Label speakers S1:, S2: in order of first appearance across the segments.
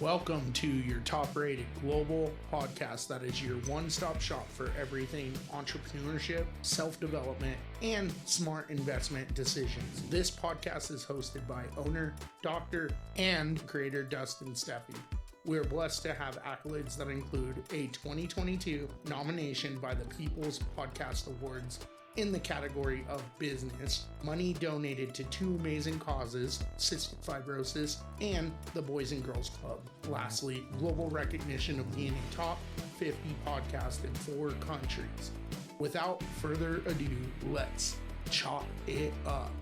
S1: Welcome to your top-rated global podcast that is your one-stop shop for everything entrepreneurship, self-development, and smart investment decisions. This podcast is hosted by owner, doctor, and creator Dustin Steffi. We're blessed to have accolades that include a 2022 nomination by the People's Podcast Awards in the category of business, money donated to two amazing causes, cystic fibrosis and the Boys and Girls Club. Lastly, global recognition of being a top 50 podcast in 4 countries. Without further ado, let's chop it up.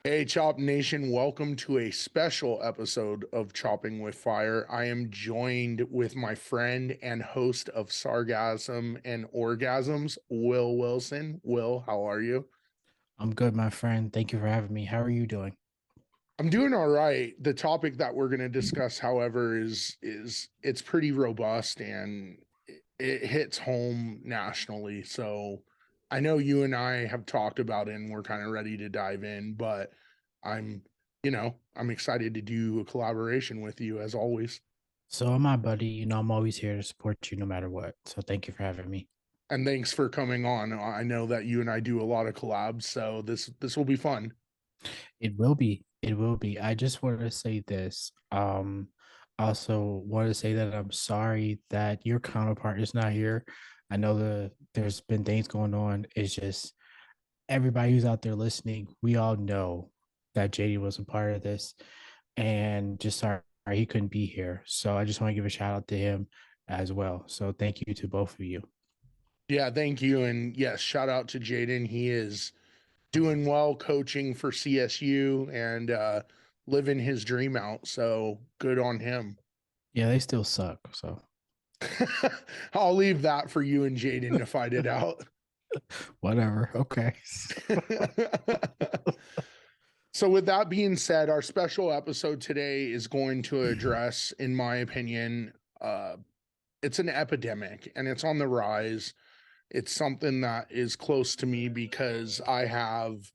S1: Hey Chop Nation, welcome to a special episode of Chopping with Fire. I am joined with my friend and host of Sargasm and Orgasms, Will Wilson. Will, how are you?
S2: I'm good, my friend. Thank you for having me. How are you doing?
S1: I'm doing all right. The topic that we're going to discuss, however, is it's pretty robust and it hits home nationally. So I know you and I have talked about it and we're kind of ready to dive in, but I'm excited to do a collaboration with you as always.
S2: So, my buddy, I'm always here to support you no matter what. So, thank you for having me.
S1: And thanks for coming on. I know that you and I do a lot of collabs, so this will be fun.
S2: It will be. It will be. I just wanted to say this. Also wanted to say that I'm sorry that your counterpart is not here. I know there's been things going on. It's just everybody who's out there listening, we all know that JD was a part of this, and just sorry he couldn't be here. So I just want to give a shout out to him as well. So thank you to both of you.
S1: Yeah, thank you. And yes, shout out to Jaden. He is doing well coaching for CSU and living his dream out. So good on him.
S2: Yeah, they still suck. So
S1: I'll leave that for you and Jaden to fight it out.
S2: Whatever. Okay.
S1: So with that being said, our special episode today is going to address, in my opinion, it's an epidemic and it's on the rise. It's something that is close to me because I have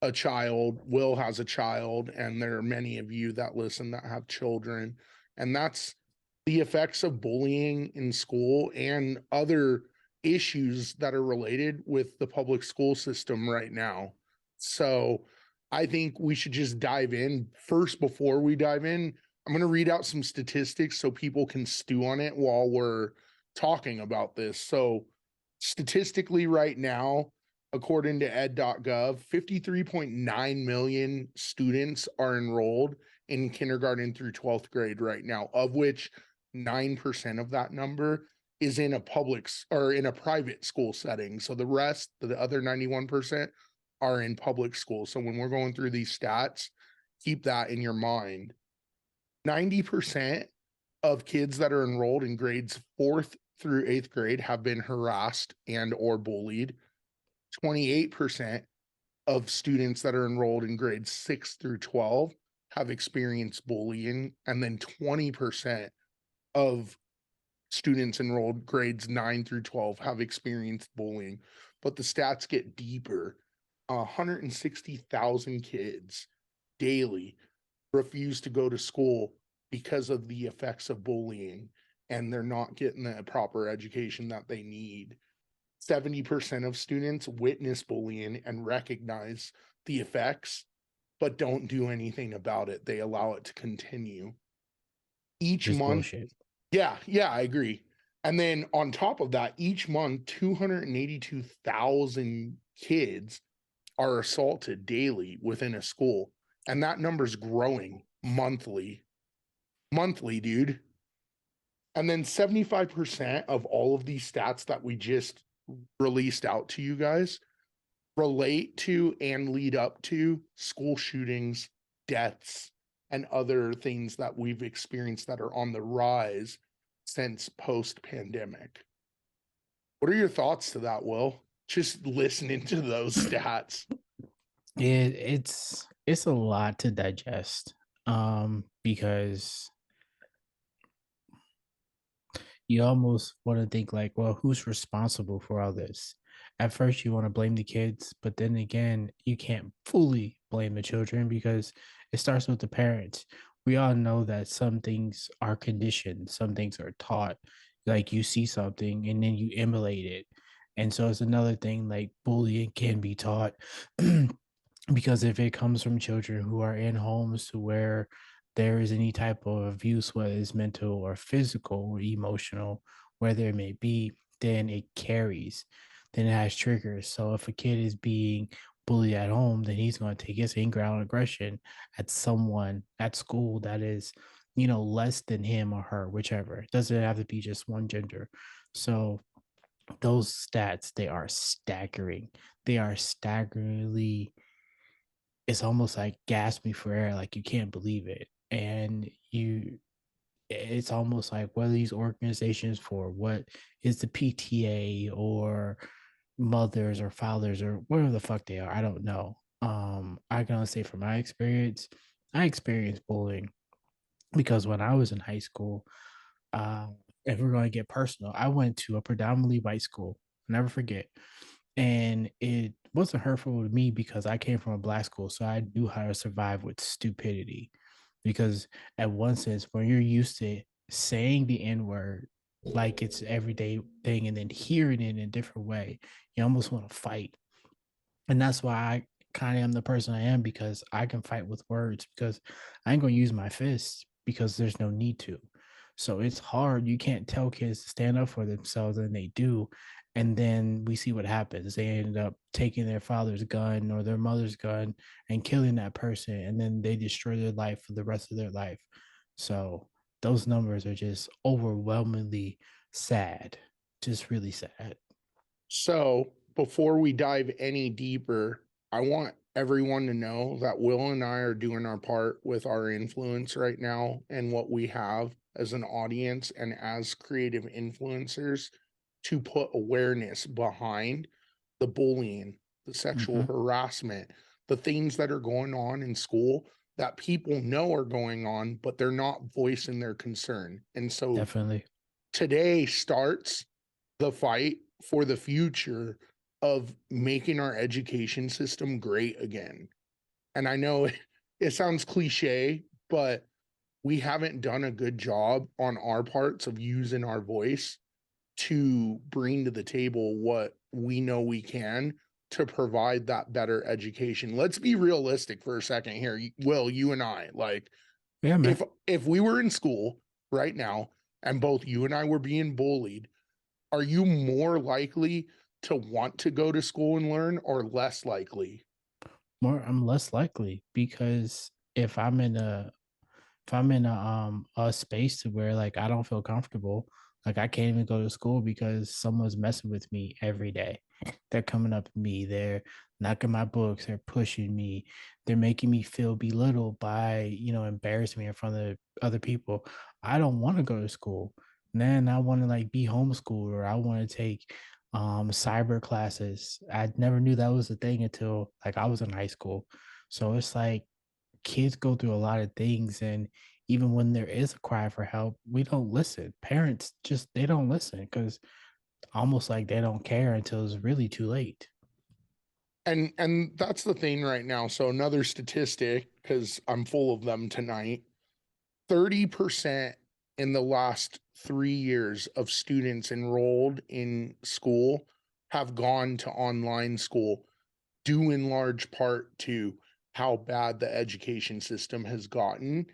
S1: a child, Will has a child, and there are many of you that listen that have children. And that's the effects of bullying in school and other issues that are related with the public school system right now. So I think we should just dive in. First, before we dive in, I'm going to read out some statistics so people can stew on it while we're talking about this. So statistically right now, according to ed.gov, 53.9 million students are enrolled in kindergarten through 12th grade right now, of which 9% of that number is in a private school setting. So the rest, the other 91%, are in public school. So when we're going through these stats, keep that in your mind. 90% of kids that are enrolled in grades 4th through 8th grade have been harassed and or bullied. 28% of students that are enrolled in grades 6 through 12 have experienced bullying, and then 20% of students enrolled grades 9 through 12 have experienced bullying. But the stats get deeper. 160,000 kids daily refuse to go to school because of the effects of bullying, and they're not getting the proper education that they need. 70% of students witness bullying and recognize the effects, but don't do anything about it. They allow it to continue. Each
S2: Just
S1: month.
S2: bullshit.
S1: Yeah, I agree. And then on top of that, each month, 282,000 kids are assaulted daily within a school. And that number's growing monthly, dude. And then 75% of all of these stats that we just released out to you guys relate to and lead up to school shootings, deaths, and other things that we've experienced that are on the rise since post-pandemic. What are your thoughts to that, Will? Just listening to those stats.
S2: It's a lot to digest. Because you almost want to think like, well, who's responsible for all this? at first you want to blame the kids, but then again, you can't fully blame the children because it starts with the parents. We all know that some things are conditioned, some things are taught. Like you see something and then you emulate it. And so it's another thing like bullying can be taught because if it comes from children who are in homes to where there is any type of abuse, whether it's mental or physical or emotional, whether it may be, then it carries, then it has triggers. So if a kid is being bullied at home, then he's going to take his anger out and aggression at someone at school that is, less than him or her, whichever. It doesn't have to be just one gender. So those stats, they are staggering. They are staggeringly, it's almost like gasp me for air, like you can't believe it. And it's almost like what are these organizations for? What is the PTA or mothers or fathers or whatever the fuck they are? I don't know. I can only say from my experience, I experienced bullying because when I was in high school, uh, if we're going to get personal, I went to a predominantly white school. I'll never forget. And it wasn't hurtful to me because I came from a black school, so I knew how to survive with stupidity. Because at one sense, when you're used to saying the N word like it's everyday thing, and then hearing it in a different way, you almost want to fight. And that's why I kind of am the person I am because I can fight with words because I ain't gonna use my fists because there's no need to. So it's hard. You can't tell kids to stand up for themselves and they do. And then we see what happens. They end up taking their father's gun or their mother's gun and killing that person. And then they destroy their life for the rest of their life. So those numbers are just overwhelmingly sad. Just really sad.
S1: So, before we dive any deeper, I want everyone to know that Will and I are doing our part with our influence right now and what we have as an audience and as creative influencers to put awareness behind the bullying, the sexual
S2: Hmm.
S1: harassment, the things that are going on in school that people know are going on, but they're not voicing their concern. And so
S2: Definitely.
S1: today starts the fight for the future of making our education system great again. And I know it sounds cliche, but we haven't done a good job on our parts of using our voice to bring to the table what we know we can to provide that better education. Let's be realistic for a second here. Will, you and I, like
S2: Yeah, man.
S1: if we were in school right now and both you and I were being bullied, are you more likely to want to go to school and learn or less likely?
S2: More I'm less likely because if I'm in a space to where like I don't feel comfortable, like I can't even go to school because someone's messing with me every day. They're coming up to me, they're knocking my books, they're pushing me, they're making me feel belittled by, embarrassing me in front of other people. I don't want to go to school. Then I want to like be homeschooled or I want to take cyber classes. I never knew that was a thing until like I was in high school. So it's like kids go through a lot of things, and even when there is a cry for help, we don't listen. Parents just they don't listen because almost like they don't care until it's really too late.
S1: And that's the thing right now. So another statistic, because I'm full of them tonight, 30% in the last 3 years of students enrolled in school have gone to online school, due in large part to how bad the education system has gotten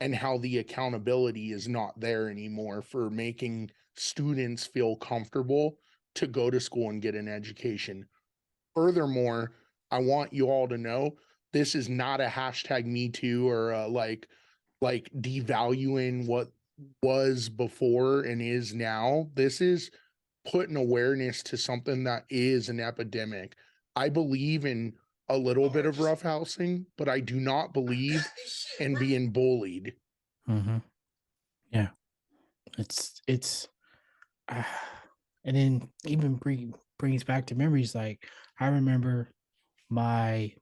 S1: and how the accountability is not there anymore for making students feel comfortable to go to school and get an education. Furthermore, I want you all to know this is not a hashtag me too or like devaluing what was before and is now. This is putting awareness to something that is an epidemic. I believe in a little bit of roughhousing, but I do not believe in being bullied.
S2: Hmm. Yeah, it's, uh, and then even brings back to memories. Like I remember my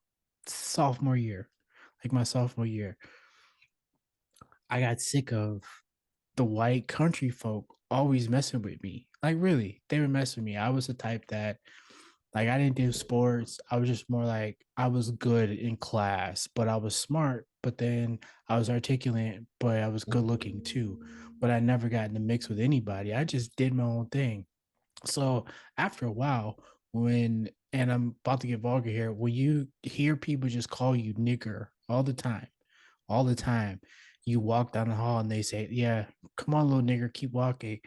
S2: sophomore year, like my sophomore year, I got sick of the white country folk always messing with me. Like really, they were messing with me. I was the type that Like I didn't do sports. I was just more like I was good in class, but I was smart. But then I was articulate, but I was good looking too. But I never got in the mix with anybody. I just did my own thing. So after a while, when and I'm about to get vulgar here, when you hear people just call you nigger all the time, you walk down the hall and they say, "Yeah, come on, little nigger, keep walking."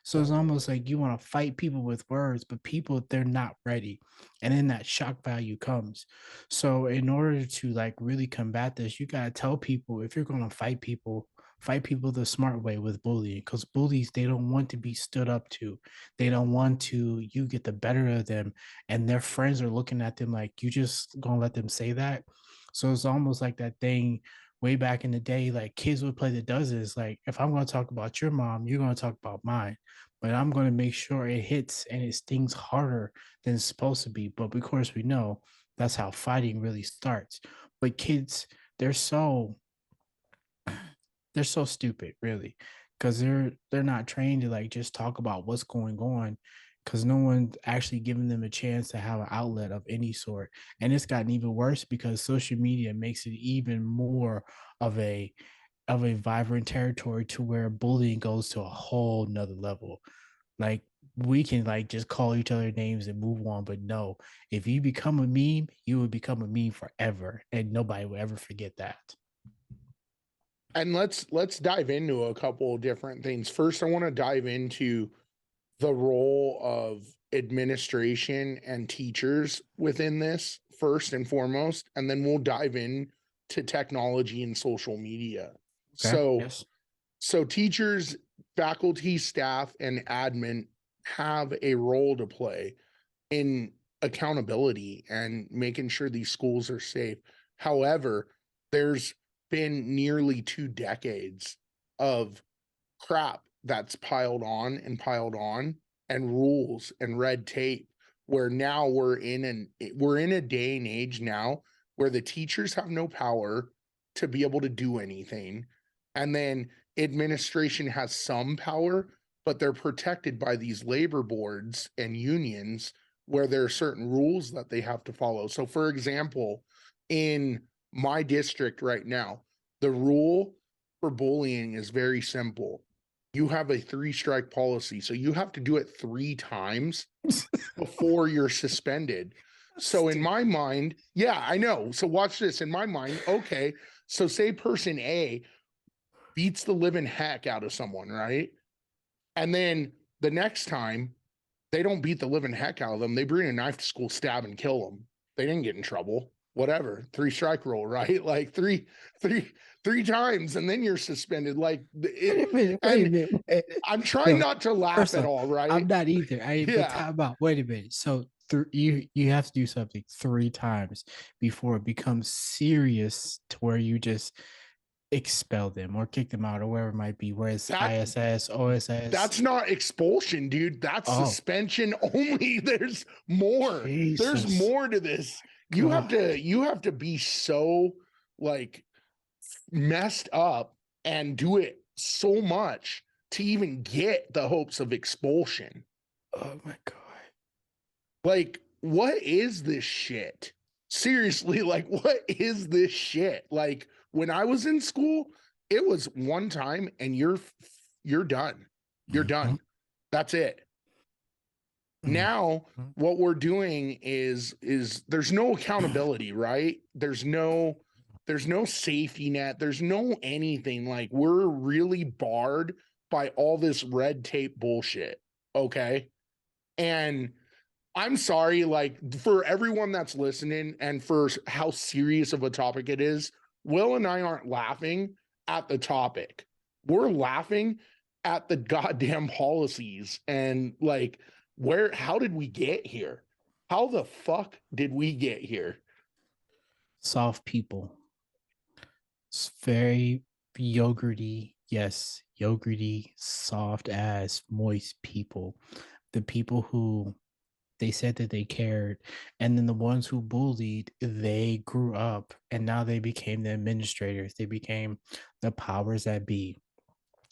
S2: So it's almost like you want to fight people with words, but people they're not ready. And then that shock value comes. So in order to like really combat this, you gotta tell people if you're gonna fight people the smart way with bullying. Because bullies, they don't want to be stood up to. They don't want to you get the better of them. And their friends are looking at them like you just gonna let them say that. So it's almost like that thing way back in the day, like kids would play the dozens. Like if I'm gonna talk about your mom, you're gonna talk about mine, but I'm going to make sure it hits and it stings harder than it's supposed to be. But of course, we know that's how fighting really starts. But kids, they're so they're so stupid, really, because they're not trained to like just talk about what's going on, because no one's actually giving them a chance to have an outlet of any sort. And it's gotten even worse because social media makes it even more of a vibrant territory to where bullying goes to a whole nother level. Like we can like just call each other names and move on, but no, if you become a meme, you will become a meme forever, and nobody will ever forget that.
S1: And let's dive into a couple of different things. First, I want to dive into the role of administration and teachers within this first and foremost, and then we'll dive in to technology and social media.
S2: Okay.
S1: So
S2: Yes.
S1: so teachers, faculty, staff, and admin have a role to play in accountability and making sure these schools are safe. However, there's been nearly 2 decades of crap that's piled on and rules and red tape where now we're in a day and age now where the teachers have no power to be able to do anything, and then administration has some power, but they're protected by these labor boards and unions where there are certain rules that they have to follow. So for example, in my district right now, the rule for bullying is very simple. You have a 3 strike policy. So you have to do it 3 times before you're suspended. So in my
S2: Stupid.
S1: mind, yeah, I know. So watch this. In my mind, okay. So say person A beats the living heck out of someone, right? And then the next time they don't beat the living heck out of them. They bring a knife to school, stab and kill them. They didn't get in trouble. Whatever, 3 strike rule, right? Like three times, and then you're suspended. Like it,
S2: Wait a minute. Wait a
S1: and
S2: minute. Wait.
S1: I'm trying
S2: No,
S1: not to laugh
S2: first
S1: at
S2: off,
S1: all,
S2: I'm
S1: right?
S2: not either. I but
S1: Yeah,
S2: time out. Wait a minute. So you have to do something 3 times before it becomes serious to where you just expel them or kick them out or wherever it might be. Whereas
S1: that
S2: ISS, OSS.
S1: that's not expulsion, dude. That's
S2: Oh,
S1: suspension only. There's more. There's
S2: Jesus.
S1: more to this.
S2: God.
S1: You have to be so like messed up and do it so much to even get the hopes of expulsion.
S2: Oh my God.
S1: Like, what is this shit? Seriously, like, what is this shit? Like, when I was in school, it was one time and you're done. You're
S2: Mhm,
S1: done. That's it.
S2: mhm,
S1: Now what we're doing is there's no accountability, right? There's no safety net, there's no anything. Like we're really barred by all this red tape bullshit. Okay. And I'm sorry, like for everyone that's listening and for how serious of a topic it is, Will and I aren't laughing at the topic. We're laughing at the goddamn policies and like how did we get here? How the fuck did we get here?
S2: Soft people. It's very yogurty. Yes, yogurty, soft ass, moist people. The people who they said that they cared. And then the ones who bullied, they grew up and now they became the administrators. They became the powers that be.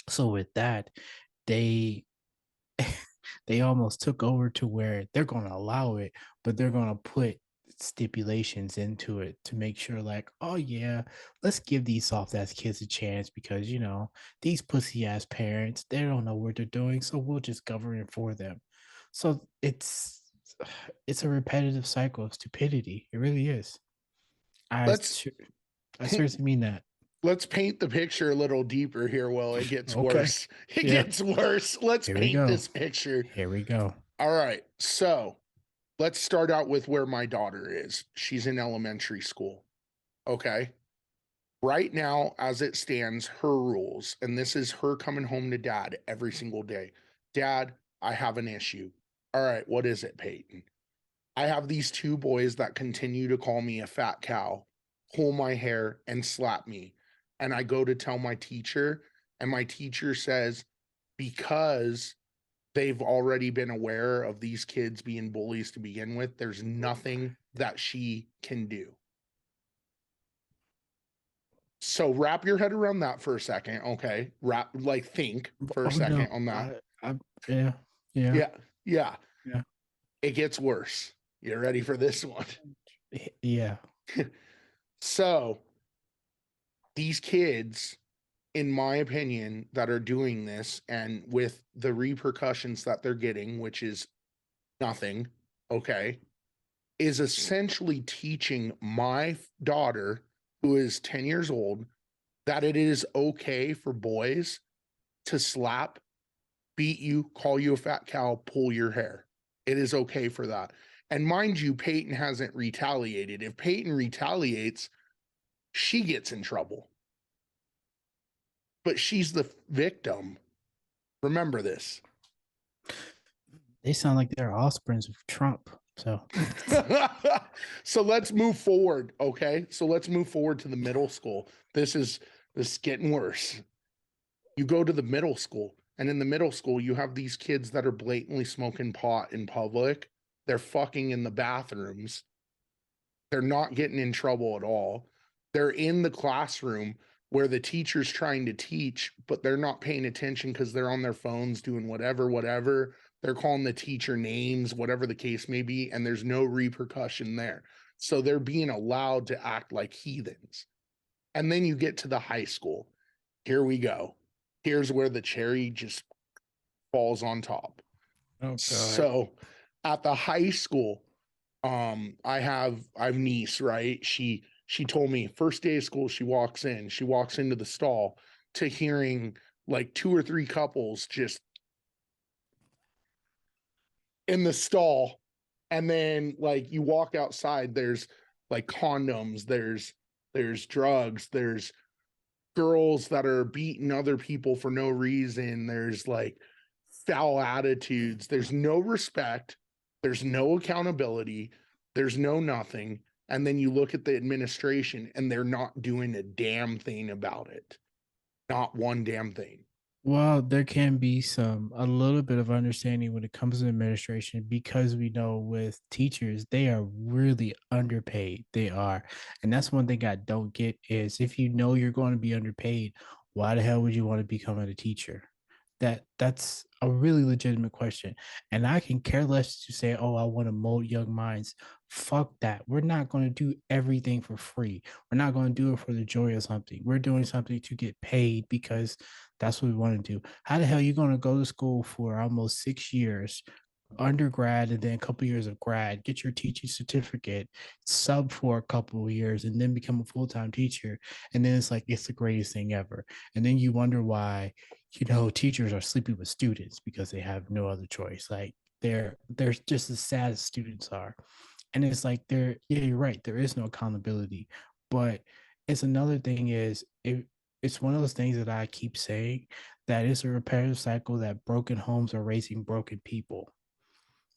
S2: So with that, they they almost took over to where they're going to allow it, but they're going to put stipulations into it to make sure, like, oh yeah, let's give these soft ass kids a chance because these pussy ass parents, they don't know what they're doing, so we'll just govern it for them. So it's a repetitive cycle of stupidity. It really is. I
S1: Let's
S2: I seriously mean that.
S1: let's paint the picture a little deeper here. Well, it gets
S2: Okay.
S1: worse. It
S2: Yeah.
S1: gets worse. Let's
S2: Here we
S1: paint
S2: go.
S1: this picture.
S2: Here we go.
S1: All right. So let's start out with where my daughter is. She's in elementary school. Okay. Right now, as it stands, her rules, and this is her coming home to dad every single day. Dad, I have an issue. All right. What is it, Peyton? I have these two boys that continue to call me a fat cow, pull my hair, and slap me. And I go to tell my teacher, and my teacher says, because they've already been aware of these kids being bullies to begin with, there's nothing that she can do. So wrap your head around that for a second, okay? Think for a
S2: Oh no.
S1: second on that.
S2: Yeah. Yeah.
S1: Yeah, yeah.
S2: Yeah.
S1: It gets worse. You ready for this one?
S2: Yeah.
S1: So these kids, in my opinion, that are doing this and with the repercussions that they're getting, which is nothing, okay, is essentially teaching my daughter, who is 10 years old, that it is okay for boys to slap, beat you, call you a fat cow, pull your hair. It is okay for that. And mind you, Peyton hasn't retaliated. If Peyton retaliates, she gets in trouble. But she's the victim. Remember this.
S2: They sound like they're offsprings of Trump. So
S1: So let's move forward, okay? So let's move forward to the middle school. This is getting worse. You go to the middle school, and in the middle school, you have these kids that are blatantly smoking pot in public. They're fucking in the bathrooms. They're not getting in trouble at all. They're in the classroom where the teacher's trying to teach, but they're not paying attention because they're on their phones doing whatever. They're calling the teacher names, whatever the case may be, and there's no repercussion there. So they're being allowed to act like heathens. And then you get to the high school. Here we go. Here's where the cherry just falls on top.
S2: oh god.
S1: So at the high school, I have niece, right? She told me first day of school, she walks into the stall to hearing like two or three couples just in the stall. And then like you walk outside, there's like condoms, there's drugs, there's girls that are beating other people for no reason. There's like foul attitudes. There's no respect. There's no accountability. There's no nothing. And then you look at the administration and they're not doing a damn thing about it. Not one damn thing.
S2: Well, there can be a little bit of understanding when it comes to administration because we know with teachers, they are really underpaid. They are. And that's one thing I don't get is if you know you're going to be underpaid, why the hell would you want to become a teacher? That's a really legitimate question. And I can care less to say, oh, I want to mold young minds. Fuck that. We're not going to do everything for free. We're not going to do it for the joy of something. We're doing something to get paid because that's what we want to do. How the hell are you going to go to school for almost 6 years, undergrad, and then a couple years of grad, get your teaching certificate, sub for a couple of years, and then become a full-time teacher? And then it's like it's the greatest thing ever. And then you wonder why, teachers are sleeping with students because they have no other choice. Like they're just as sad as students are. And it's like yeah, you're right, there is no accountability. But it's another thing is it's one of those things that I keep saying that it's a repetitive cycle that broken homes are raising broken people.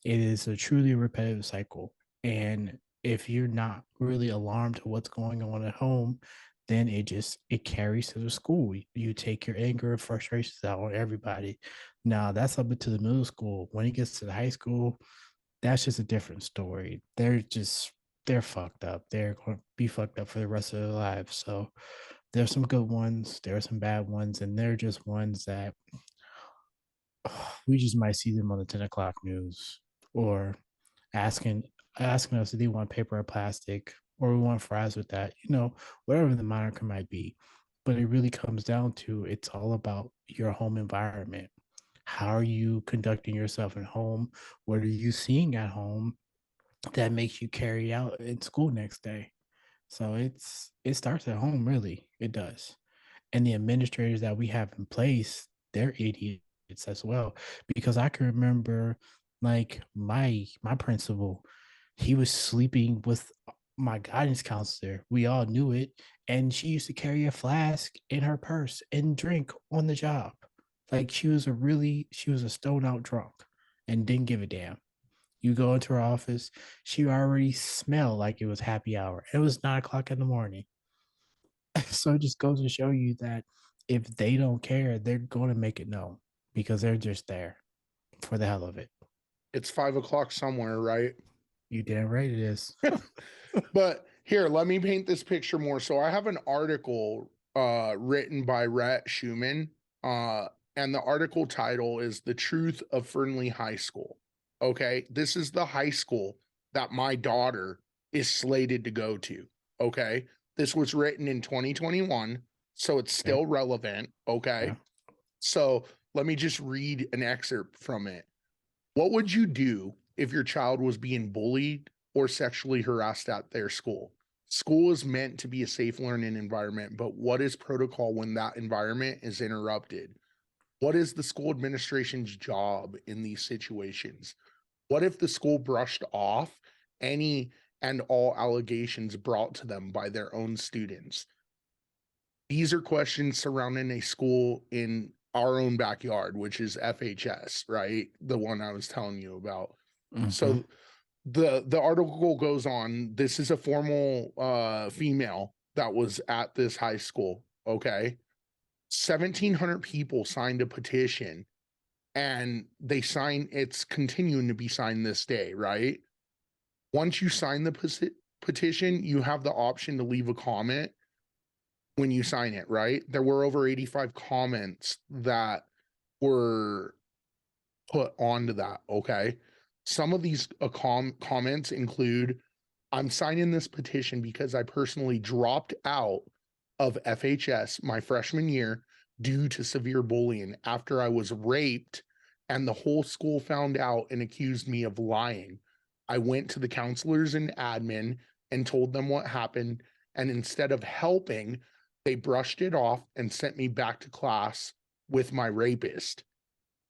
S2: It is a truly repetitive cycle. And if you're not really alarmed to what's going on at home, then it carries to the school. You take your anger and frustrations out on everybody. Now that's up into the middle school. When it gets to the high school, that's just a different story. They're fucked up. They're going to be fucked up for the rest of their lives. So there's some good ones, there are some bad ones, and they're just ones that we just might see them on the 10 o'clock news, or asking asking us if they want paper or plastic, or we want fries with that, whatever the moniker might be. But it really comes down to, it's all about your home environment. How are you conducting yourself at home? What are you seeing at home that makes you carry out in school next day? So it starts at home, really. It does. And the administrators that we have in place, they're idiots as well. Because I can remember, like, my principal, he was sleeping with my guidance counselor. We all knew it. And she used to carry a flask in her purse and drink on the job. Like, she was a stone out drunk and didn't give a damn. You go into her office, she already smelled like it was happy hour. It was 9 o'clock in the morning. So it just goes to show you that if they don't care, they're going to make it known, because they're just there for the hell of it.
S1: It's 5 o'clock somewhere, right?
S2: You damn right it is.
S1: But here, let me paint this picture more. So I have an article written by Rhett Schumann, uh, and the article title is The Truth of Fernley High School. Okay, this is the high school that my daughter is slated to go to. Okay, this was written in 2021, so it's
S2: Okay.
S1: still relevant. Okay,
S2: Yeah.
S1: so let me just read an excerpt from it. What would you do if your child was being bullied or sexually harassed at their school? School is meant to be a safe learning environment, but what is protocol when that environment is interrupted? What is the school administration's job in these situations? What if the school brushed off any and all allegations brought to them by their own students? These are questions surrounding a school in our own backyard, which is FHS, right? The one I was telling you about.
S2: Mm-hmm.
S1: So the article goes on. This is a formal female that was at this high school. Okay, 1,700 people signed a petition, and they sign. It's continuing to be signed this day, right? Once you sign the petition, you have the option to leave a comment when you sign it, right? There were over 85 comments that were put onto that. Okay. Some of these comments include, I'm signing this petition because I personally dropped out of FHS my freshman year due to severe bullying after I was raped and the whole school found out and accused me of lying. I went to the counselors and admin and told them what happened. And instead of helping, they brushed it off and sent me back to class with my rapist.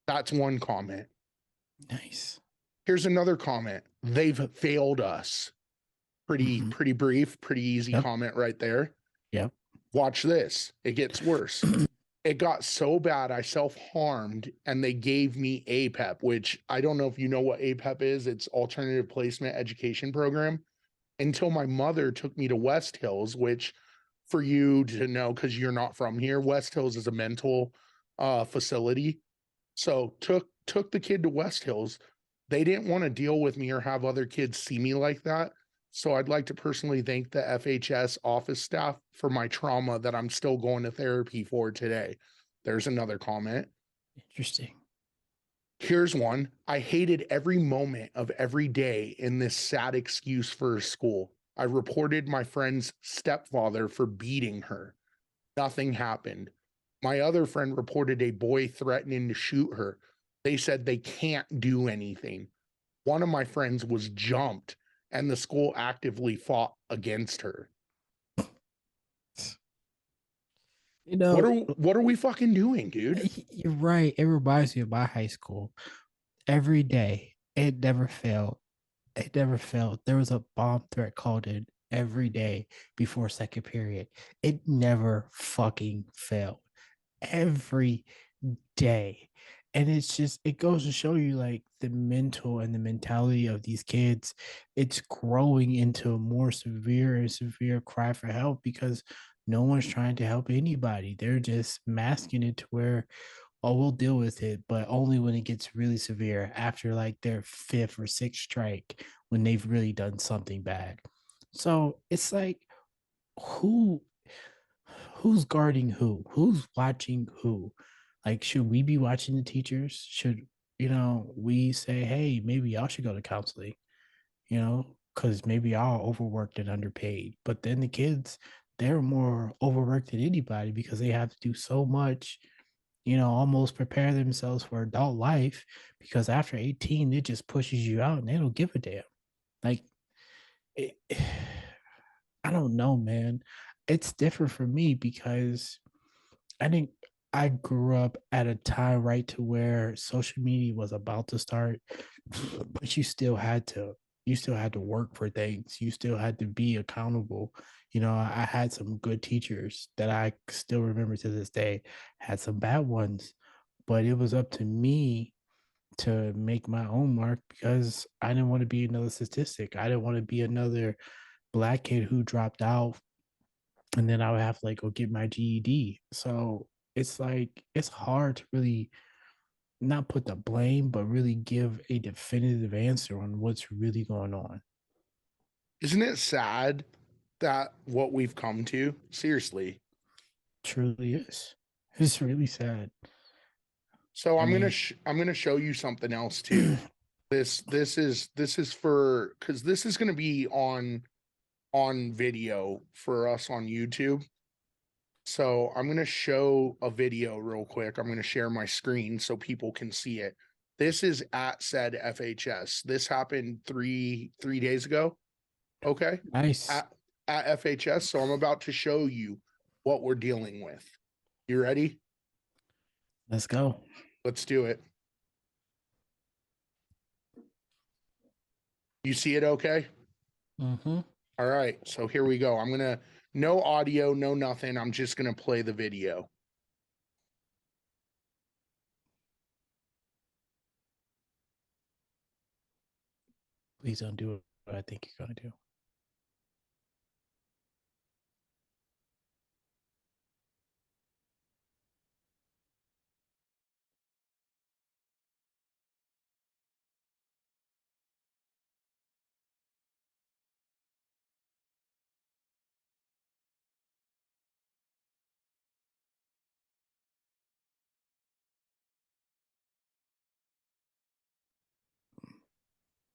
S1: That's one comment.
S2: Nice.
S1: Here's another comment. They've failed us.
S2: Mm-hmm.
S1: Pretty brief, pretty easy
S2: Yep.
S1: comment right there.
S2: Yep.
S1: Watch this. It gets worse. It got so bad I self-harmed and they gave me APEP, which I don't know if you know what APEP is. It's alternative placement education program. Until my mother took me to West Hills, which for you to know, because you're not from here, West Hills is a mental facility. So took the kid to West Hills. They didn't want to deal with me or have other kids see me like that. So I'd like to personally thank the FHS office staff for my trauma that I'm still going to therapy for today. There's another comment.
S2: Interesting.
S1: Here's one. I hated every moment of every day in this sad excuse for school. I reported my friend's stepfather for beating her. Nothing happened. My other friend reported a boy threatening to shoot her. They said they can't do anything. One of my friends was jumped and the school actively fought against her.
S2: You know,
S1: What are we fucking doing, dude?
S2: you're right. It reminds me of my high school. Every day, it never failed. It never failed. There was a bomb threat called in every day before second period. It never fucking failed. Every day. And it's just, it goes to show you, like, the mental and the mentality of these kids. It's growing into a more severe and severe cry for help, because no one's trying to help anybody. They're just masking it to where, oh, we'll deal with it, but only when it gets really severe, after like their fifth or sixth strike, when they've really done something bad. So it's like, who who's guarding who? Who's watching who? Like, should we be watching the teachers? Should, we say, hey, maybe y'all should go to counseling, because maybe y'all overworked and underpaid. But then the kids, they're more overworked than anybody because they have to do so much, almost prepare themselves for adult life because after 18, it just pushes you out and they don't give a damn. Like, it, I don't know, man. It's different for me because I think I grew up at a time right to where social media was about to start, but you still had to work for things. You still had to be accountable. I had some good teachers that I still remember to this day, had some bad ones, but it was up to me to make my own mark because I didn't want to be another statistic. I didn't want to be another black kid who dropped out and then I would have to like go get my GED. So it's like it's hard to really not put the blame, but really give a definitive answer on what's really going on.
S1: Isn't it sad that what we've come to? Seriously.
S2: Truly is. It's really sad.
S1: So
S2: I mean,
S1: I'm gonna show you something else too. This is for because this is gonna be on video for us on YouTube. So I'm gonna show a video real quick. I'm gonna share my screen so people can see it. This is at said FHS. This happened three days ago. Okay.
S2: nice.
S1: At at FHS. So I'm about to show you what we're dealing with. You ready?
S2: Let's go.
S1: Let's do it. You see it okay?
S2: Mm-hmm.
S1: All right. So here we go. I'm gonna no audio, no nothing. I'm just gonna play the video.
S2: Please don't do what I think you're gonna do.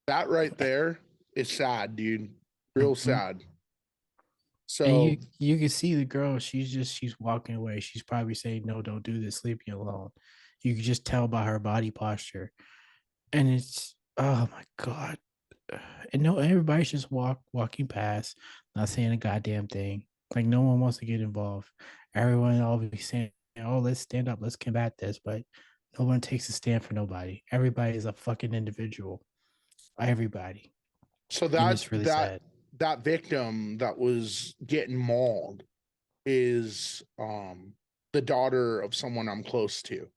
S1: That right there is sad, dude. Real
S2: Mm-hmm.
S1: sad.
S2: And
S1: So
S2: you can see the girl, she's walking away. She's probably saying, no, don't do this, leave me alone. You can just tell by her body posture. And it's oh my god. And no, everybody's just walking past, not saying a goddamn thing. Like no one wants to get involved. Everyone always saying, "Oh, let's stand up, let's combat this," but no one takes a stand for nobody. Everybody is a fucking individual. Everybody,
S1: so
S2: and
S1: that
S2: it's really
S1: that
S2: sad.
S1: that victim that was getting mauled is the daughter of someone I'm close to.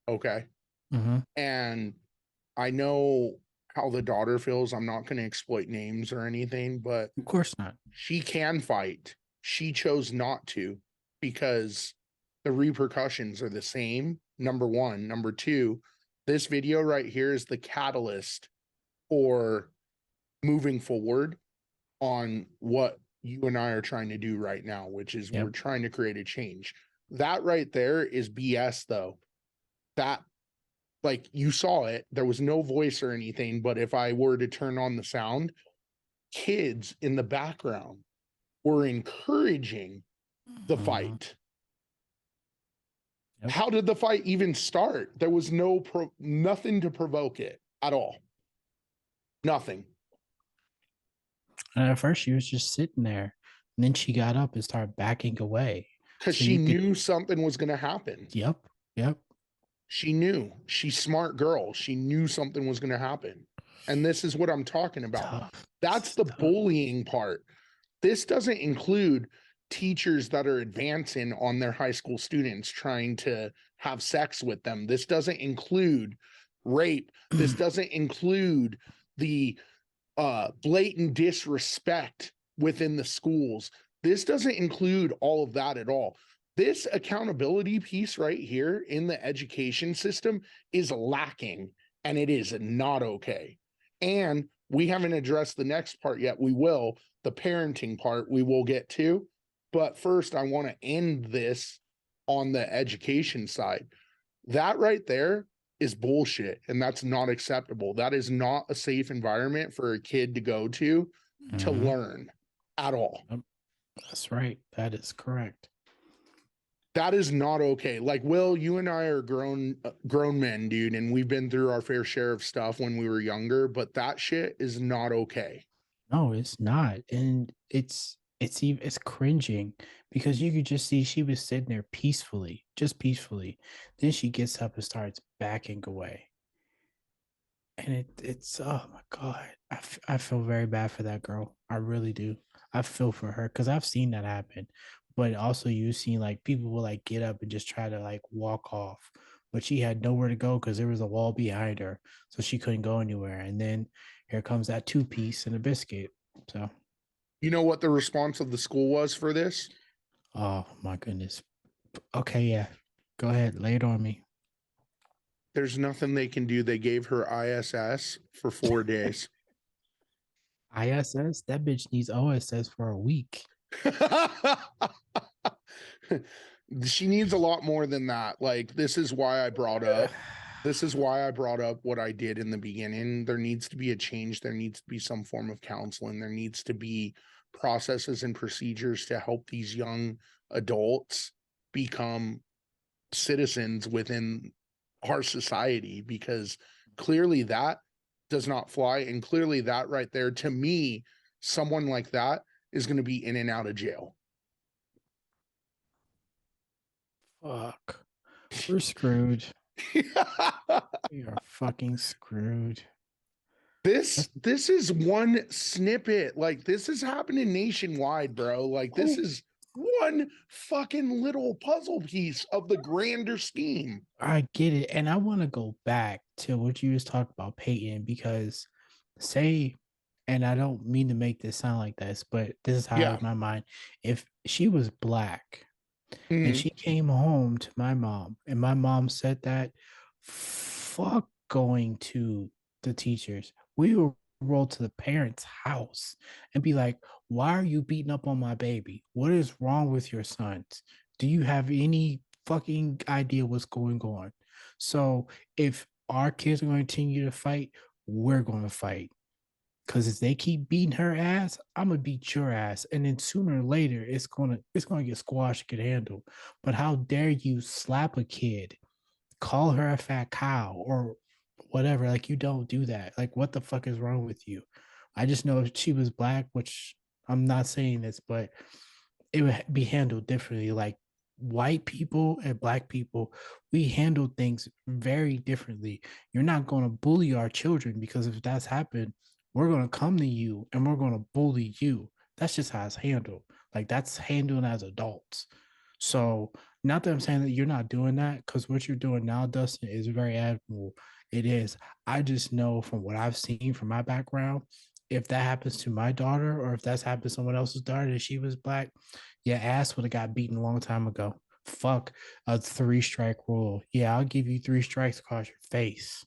S1: Okay.
S2: Mm-hmm.
S1: And I know how the daughter feels. I'm not gonna exploit names or anything, but
S2: Of course not.
S1: she can fight. She chose not to because the repercussions are the same. Number one. Number two, this video right here is the catalyst for moving forward on what you and I are trying to do right now, which is we're
S2: Yep.
S1: trying to create a change. That right there is BS, though. That, like, you saw it, there was no voice or anything, but if I were to turn on the sound, kids in the background were encouraging the
S2: Mm-hmm.
S1: fight.
S2: Yep.
S1: How did the fight even start? There was nothing to provoke it at all. Nothing.
S2: And at first, she was just sitting there, and then she got up and started backing away.
S1: Because
S2: So
S1: she
S2: you could,
S1: knew something was going to happen.
S2: yep, yep,
S1: She knew. She's smart girl. She knew something was going to happen. And this is what I'm talking about.
S2: tough. This
S1: That's
S2: is
S1: the
S2: tough.
S1: bullying part. This doesn't include teachers that are advancing on their high school students trying to have sex with them. This doesn't include rape. This doesn't include the blatant disrespect within the schools. This doesn't include all of that at all. This accountability piece right here in the education system is lacking, and it is not okay. And we haven't addressed the next part yet. We will, the parenting part, we will get to. But first, I want to end this on the education side. That right there is bullshit. And that's not acceptable. That is not a safe environment for a kid to go to
S2: Mhm.
S1: learn at all.
S2: Yep, that's right. That is correct.
S1: That is not okay. Like, Will, you and I are grown men, dude, and we've been through our fair share of stuff when we were younger, but that shit is not okay.
S2: No, it's not. And it's cringing because you could just see she was sitting there peacefully, just peacefully. Then she gets up and starts backing away. And it's oh my god. I feel very bad for that girl. I really do. I feel for her because I've seen that happen. But also you've seen like people will like get up and just try to like walk off. But she had nowhere to go because there was a wall behind her. So she couldn't go anywhere. And then here comes that two piece and a biscuit. So
S1: You know what the response of the school was for this?
S2: oh my goodness. Okay, yeah. Go ahead. Lay it on me.
S1: There's nothing they can do. They gave her ISS for 4 days.
S2: ISS? That bitch needs OSS for a week.
S1: She needs a lot more than that. Like, this is why I brought up what I did in the beginning. There needs to be a change. There needs to be some form of counseling. There needs to be processes and procedures to help these young adults become citizens within our society, because clearly that does not fly. And clearly that right there, to me, someone like that is going to be in and out of jail.
S2: Fuck. We're screwed. We are fucking screwed.
S1: This is one snippet. Like, this is happening nationwide, bro. Like, this
S2: Oh,
S1: is one fucking little puzzle piece of the grander scheme.
S2: I get it. And I want to go back to what you was talking about Peyton because say, and I don't mean to make this sound like this, but this is how
S1: Yeah.
S2: in my mind. If she was black and
S1: Mhm.
S2: she came home to my mom and my mom said that, fuck going to the teachers. We will roll to the parents' house and be like, why are you beating up on my baby? What is wrong with your sons? Do you have any fucking idea what's going on? So if our kids are going to continue to fight, we're going to fight. Because if they keep beating her ass, I'm gonna beat your ass, and then sooner or later it's gonna get squashed, get handled. But how dare you slap a kid, call her a fat cow or whatever? Like you don't do that. Like what the fuck is wrong with you? I just know if she was black, which I'm not saying this, but it would be handled differently. Like white people and black people, we handle things very differently. You're not going to bully our children because if that's happened, we're going to come to you and we're going to bully you. That's just how it's handled. Like that's handled as adults. So, not that I'm saying that you're not doing that, because what you're doing now, Dustin, is very admirable. It is. I just know from what I've seen from my background, if that happens to my daughter or if that's happened to someone else's daughter and she was black, your ass would have got beaten a long time ago. Fuck a three-strike rule. Yeah, I'll give you three strikes across your face.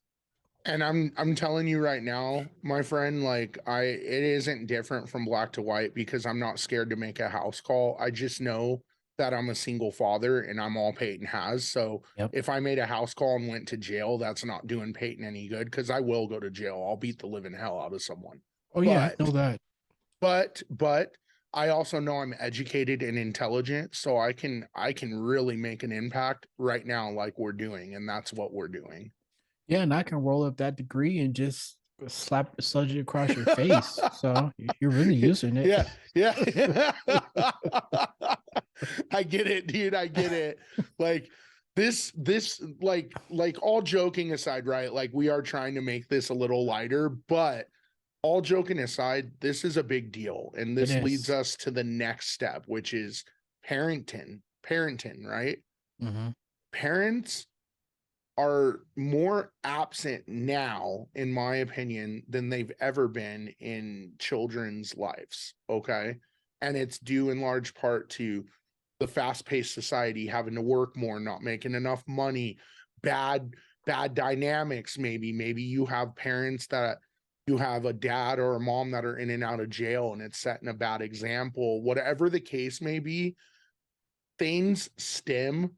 S1: And I'm telling you right now, my friend, like, it isn't different from black to white, because I'm not scared to make a house call. I just know that I'm a single father and I'm all Peyton has. So
S2: Yep.
S1: if I made a house call and went to jail, that's not doing Peyton any good, because I will go to jail. I'll beat the living hell out of someone.
S2: Oh yeah, I know
S1: But
S2: that.
S1: but I also know I'm educated and intelligent, so I can really make an impact right now, like we're doing, and that's what we're doing.
S2: Yeah, and I can roll up that degree and just slap sludge it across your face. So you're really using it.
S1: Yeah, yeah. I get it, dude. I get it. Like, this, like all joking aside, right? Like, we are trying to make this a little lighter, but all joking aside, this is a big deal. And
S2: It
S1: this leads
S2: is.
S1: us to the next step, which is parenting, right?
S2: Mm-hmm.
S1: Parents are more absent now, in my opinion, than they've ever been in children's lives. Okay. And it's due in large part to the fast-paced society, having to work more, not making enough money, bad, bad dynamics. Maybe you have parents that you have a dad or a mom that are in and out of jail and it's setting a bad example. Whatever the case may be, things stem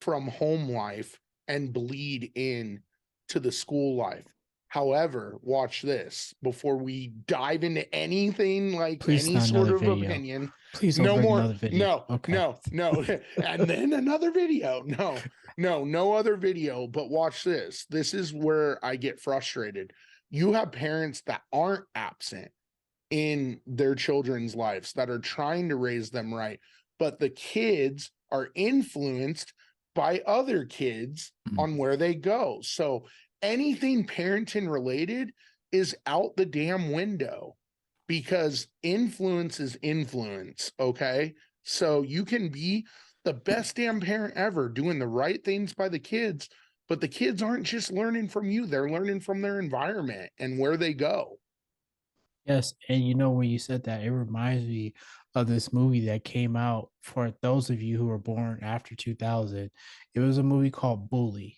S1: from home life and bleed in to the school life. However, watch this before we dive into anything like
S2: Please
S1: any
S2: not
S1: sort
S2: another
S1: of
S2: video.
S1: opinion.
S2: Please don't
S1: No
S2: bring
S1: more.
S2: another video.
S1: No,
S2: Okay.
S1: no, no. And then another video. No, no, no other video. But watch this. This is where I get frustrated. You have parents that aren't absent in their children's lives that are trying to raise them right, but the kids are influenced by other kids
S2: Mm.
S1: on where they go. So anything parenting related is out the damn window because influence is influence. Okay. So you can be the best damn parent ever doing the right things by the kids, but the kids aren't just learning from you, they're learning from their environment and where they go.
S2: Yes, and you know when you said that, it reminds me of this movie that came out for those of you who were born after 2000. It was a movie called Bully.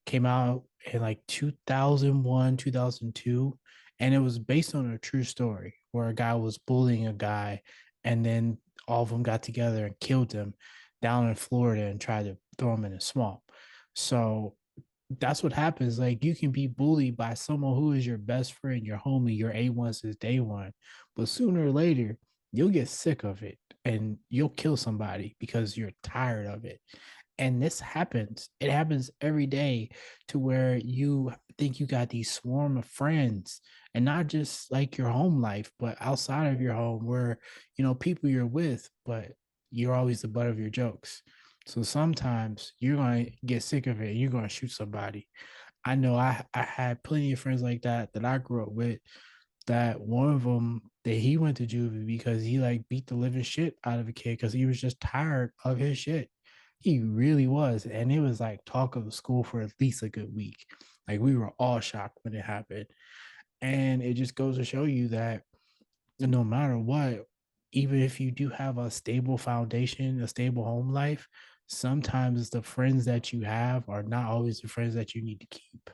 S2: Came out in like 2001, 2002, and it was based on a true story where a guy was bullying a guy, and then all of them got together and killed him down in Florida and tried to throw him in a swamp. So that's what happens. Like you can be bullied by someone who is your best friend, your homie, your A1 since day one. But sooner or later, you'll get sick of it and you'll kill somebody because you're tired of it. And this happens. It happens every day to where you think you got these swarm of friends and not just like your home life, but outside of your home where, people you're with, but you're always the butt of your jokes. So sometimes you're going to get sick of it and you're going to shoot somebody. I know I had plenty of friends like that I grew up with, that one of them that he went to juvie because he like beat the living shit out of a kid because he was just tired of his shit. He really was. And it was like talk of the school for at least a good week. Like we were all shocked when it happened. And it just goes to show you that no matter what, even if you do have a stable foundation, a stable home life, sometimes the friends that you have are not always the friends that you need to keep.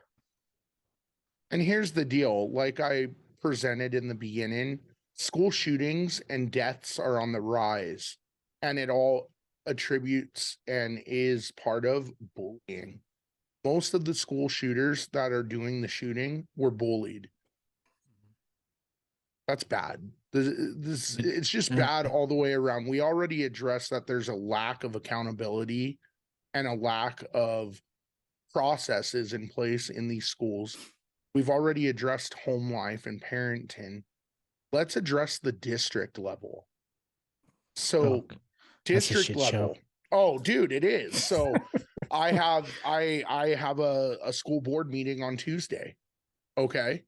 S1: And here's the deal, like I presented in the beginning, school shootings and deaths are on the rise, and it all attributes and is part of bullying. Most of the school shooters that are doing the shooting were bullied. That's bad. This
S2: But,
S1: it's just
S2: uh,
S1: bad all the way around. We already addressed that there's a lack of accountability and a lack of processes in place in these schools. We've already addressed home life and parenting. Let's address the district level.
S2: oh,
S1: So,
S2: that's a
S1: district
S2: shit show.
S1: level. Oh, dude, it is. So, I have a school board meeting on Tuesday. Okay.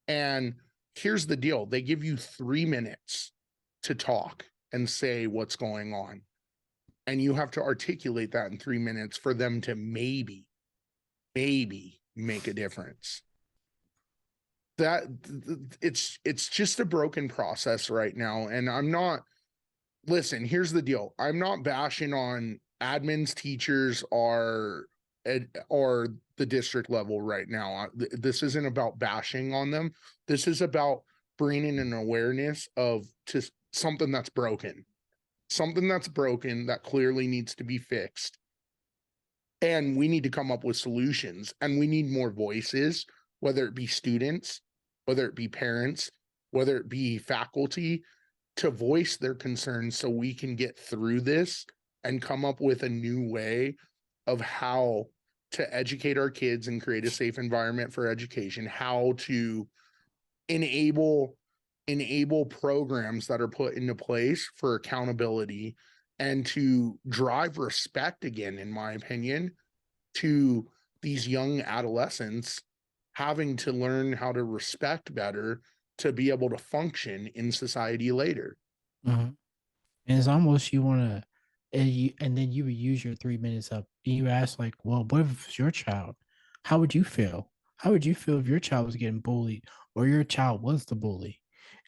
S1: And here's the deal. They give you 3 minutes to talk and say what's going on. And you have to articulate that in 3 minutes for them to maybe make a difference. That it's just a broken process right now. And I'm not, listen, here's the deal. I'm not bashing on admins, teachers, or the district level right now. This isn't about bashing on them. This is about bringing an awareness of to something that's broken that clearly needs to be fixed. And we need to come up with solutions, and we need more voices, whether it be students, whether it be parents, whether it be faculty, to voice their concerns so we can get through this and come up with a new way of how to educate our kids and create a safe environment for education, how to enable programs that are put into place for accountability and to drive respect again, in my opinion, to these young adolescents having to learn how to respect better to be able to function in society later.
S2: Mhm. And it's almost you want to, and then you would use your 3 minutes up. And you ask like, well, what if it's your child? How would you feel? How would you feel if your child was getting bullied or your child was the bully?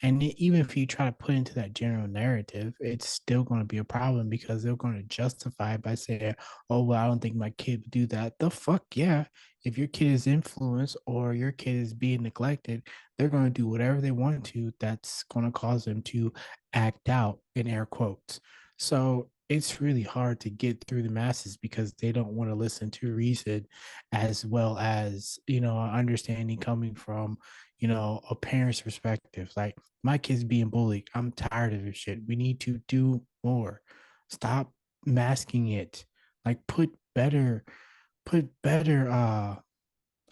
S2: And even if you try to put into that general narrative, it's still going to be a problem because they're going to justify it by saying, "Oh, well, I don't think my kid would do that." The fuck yeah! If your kid is influenced or your kid is being neglected, they're going to do whatever they want to. That's going to cause them to act out in air quotes. So it's really hard to get through the masses because they don't want to listen to reason, as well as, understanding coming from, a parent's perspective. Like, my kids being bullied, I'm tired of this shit. We need to do more. Stop masking it. Like, put better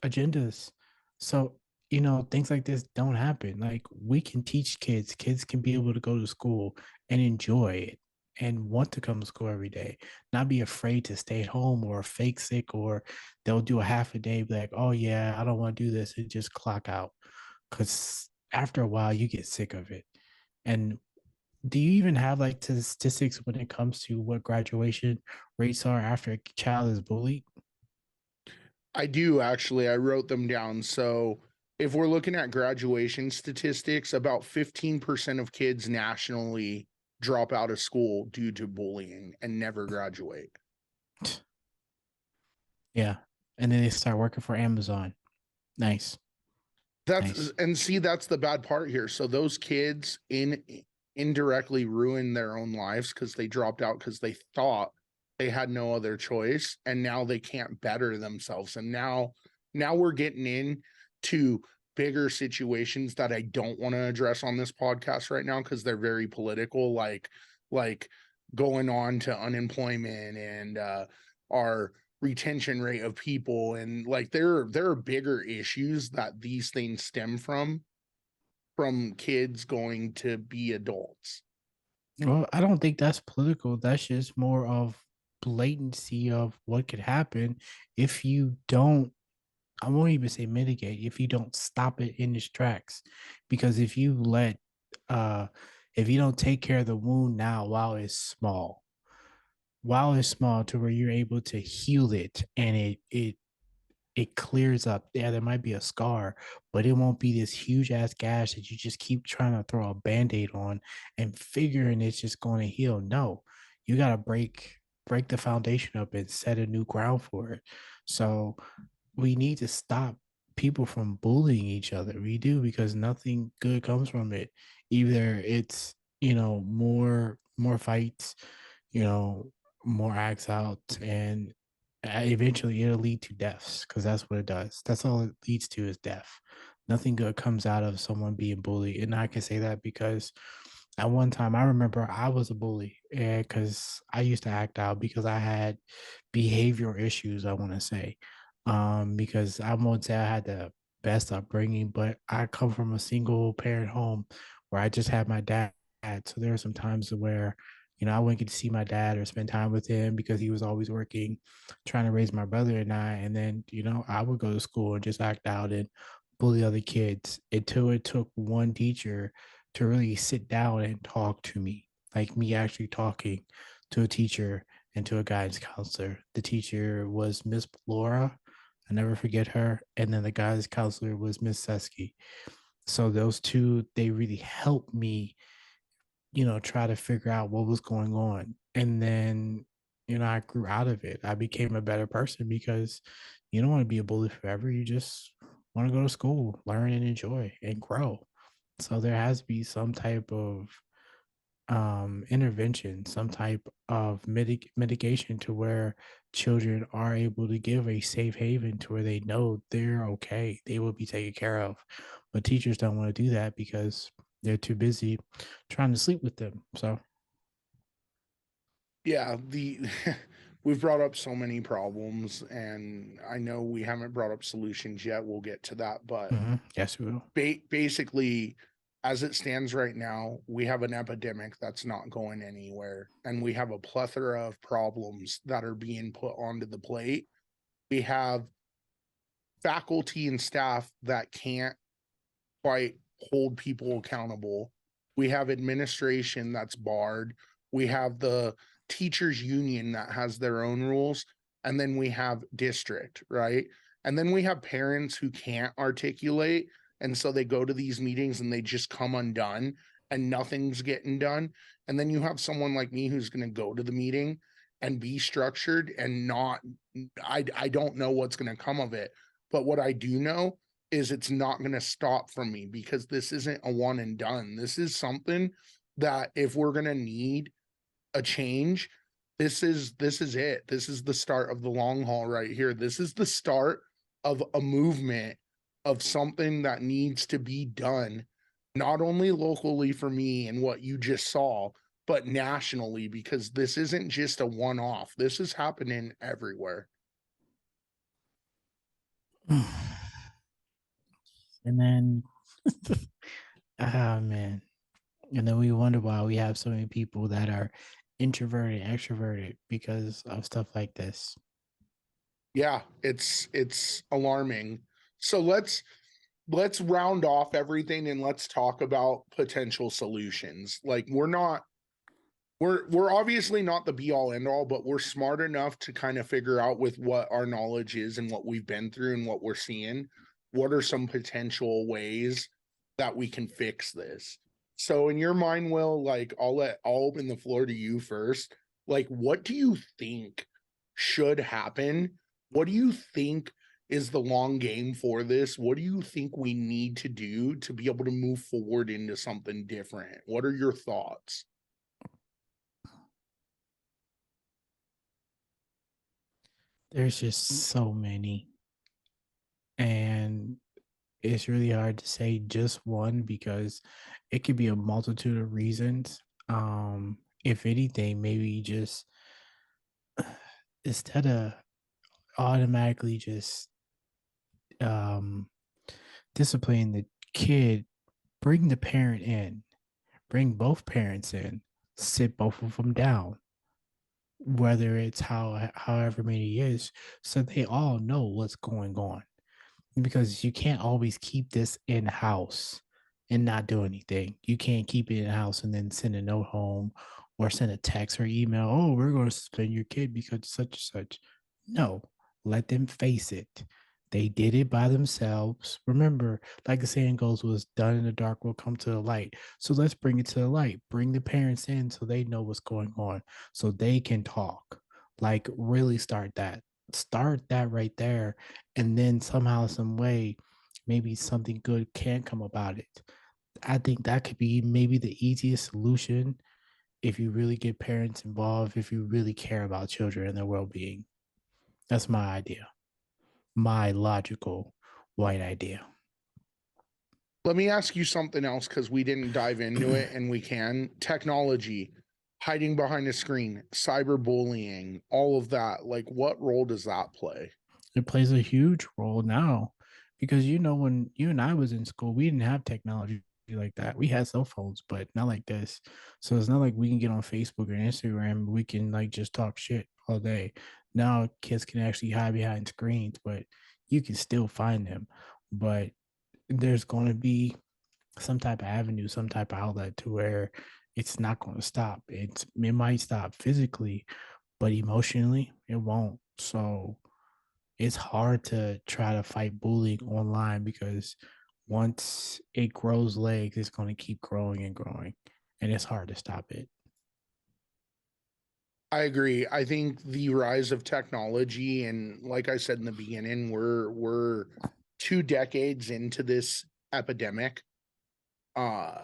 S2: agendas. So, things like this don't happen. Like, we can teach kids can be able to go to school and enjoy it and want to come to school every day, not be afraid to stay at home or fake sick, or they'll do a half a day, be like, oh yeah, I don't want to do this, and just clock out. Cause after a while you get sick of it. And do you even have like the statistics when it comes to what graduation rates are after a child is bullied?
S1: I do actually. I wrote them down. So if we're looking at graduation statistics, about 15% of kids nationally drop out of school due to bullying and never graduate.
S2: Yeah. And then they start working for Amazon. Nice.
S1: That's
S2: Nice.
S1: and see that's the bad part here. So those kids indirectly ruin their own lives because they dropped out because they thought they had no other choice, and now they can't better themselves. And now we're getting in to bigger situations that I don't want to address on this podcast right now because they're very political, like going on to unemployment and our retention rate of people, and like there are bigger issues that these things stem from kids going to be adults.
S2: Well, I don't think that's political. That's just more of blatancy of what could happen if you don't, I won't even say mitigate, if you don't stop it in its tracks. Because uh if you don't take care of the wound now while it's small to where you're able to heal it, and it clears up. Yeah, there might be a scar, but it won't be this huge ass gash that you just keep trying to throw a band-aid on and figuring it's just going to heal. No, you gotta break the foundation up and set a new ground for it. So we need to stop people from bullying each other. We do, because nothing good comes from it. Either it's, more fights, you know, more acts out, and eventually it'll lead to deaths, because that's what it does. That's all it leads to, is death. Nothing good comes out of someone being bullied. And I can say that because at one time I remember I was a bully, because I used to act out because I had behavioral issues, I want to say. Because I won't say I had the best upbringing, but I come from a single parent home where I just had my dad. So there are some times where, I wouldn't get to see my dad or spend time with him because he was always working, trying to raise my brother and I. And then, I would go to school and just act out and bully other kids, until it took one teacher to really sit down and talk to me, like me actually talking to a teacher and to a guidance counselor. The teacher was Miss Laura. I never forget her. And then the guidance counselor was Miss Sesky. So those two, they really helped me, try to figure out what was going on. And then, I grew out of it. I became a better person because you don't want to be a bully forever. You just want to go to school, learn and enjoy and grow. So there has to be some type of intervention, some type of mitigation, to where children are able to give a safe haven to where they know they're okay, they will be taken care of. But teachers don't want to do that because they're too busy trying to sleep with them. So,
S1: Yeah, the we've brought up so many problems, and I know we haven't brought up solutions yet. We'll get to that, but
S2: yes, we will.
S1: basically, as it stands right now, we have an epidemic that's not going anywhere, and we have a plethora of problems that are being put onto the plate. We have faculty and staff that can't quite hold people accountable. We have administration that's barred. We have the teachers union that has their own rules. And then we have district, right? And then we have parents who can't articulate. And so they go to these meetings and they just come undone and nothing's getting done. And then you have someone like me who's going to go to the meeting and be structured and not, I don't know what's going to come of it. But what I do know is it's not going to stop from me because this isn't a one and done. This is something that if we're going to need a change, This is it. This is the start of the long haul right here. This is the start of a movement of something that needs to be done, not only locally for me and what you just saw, but nationally, because this isn't just a one off. This is happening everywhere.
S2: And then, ah, man. And then we wonder why we have so many people that are introverted, extroverted because of stuff like this.
S1: Yeah, it's alarming. So let's round off everything and let's talk about potential solutions. Like we're obviously not the be all end all, but we're smart enough to kind of figure out with what our knowledge is and what we've been through and what we're seeing, what are some potential ways that we can fix this. So in your mind, Will, like I'll open the floor to you first. Like, what do you think should happen? What do you think is the long game for this? What do you think we need to do to be able to move forward into something different? What are your thoughts?
S2: There's just so many. And it's really hard to say just one because it could be a multitude of reasons. If anything, maybe just instead of automatically just um disciplining the kid, bring the parent in, bring both parents in, sit both of them down, whether it's however many years, so they all know what's going on. Because you can't always keep this in house and not do anything. You can't keep it in house and then send a note home or send a text or email. Oh, we're going to suspend your kid because such and such. No, let them face it. They did it by themselves. Remember, like the saying goes, was done in the dark will come to the light. So let's bring it to the light. Bring the parents in so they know what's going on, so they can talk. Like, really start that. Start that right there, and then somehow, some way, maybe something good can come about it. I think that could be maybe the easiest solution if you really get parents involved, if you really care about children and their well-being. That's my idea, my logical white idea.
S1: Let me ask you something else because we didn't dive into it and we can. Technology, hiding behind a screen, cyberbullying, all of that. Like, what role does that play?
S2: It plays a huge role now because when you and I was in school, we didn't have technology like that. We had cell phones, but not like this. So it's not like we can get on Facebook or Instagram. We can like just talk shit all day. Now kids can actually hide behind screens, but you can still find them. But there's going to be some type of avenue, some type of outlet to where it's not going to stop. It might stop physically, but emotionally it won't. So it's hard to try to fight bullying online because once it grows legs, it's going to keep growing and growing, and it's hard to stop it.
S1: I agree. I think the rise of technology, and like I said in the beginning, we're 2 decades into this epidemic. Uh,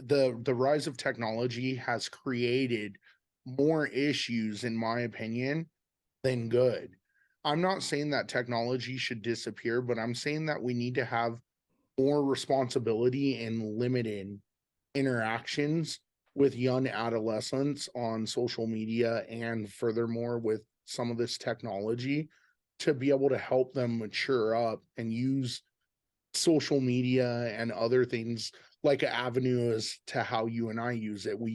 S1: the rise of technology has created more issues, in my opinion, than good. I'm not saying that technology should disappear, but I'm saying that we need to have more responsibility in limiting interactions with young adolescents on social media and furthermore with some of this technology to be able to help them mature up and use social media and other things like an avenue as to how you and I use it. We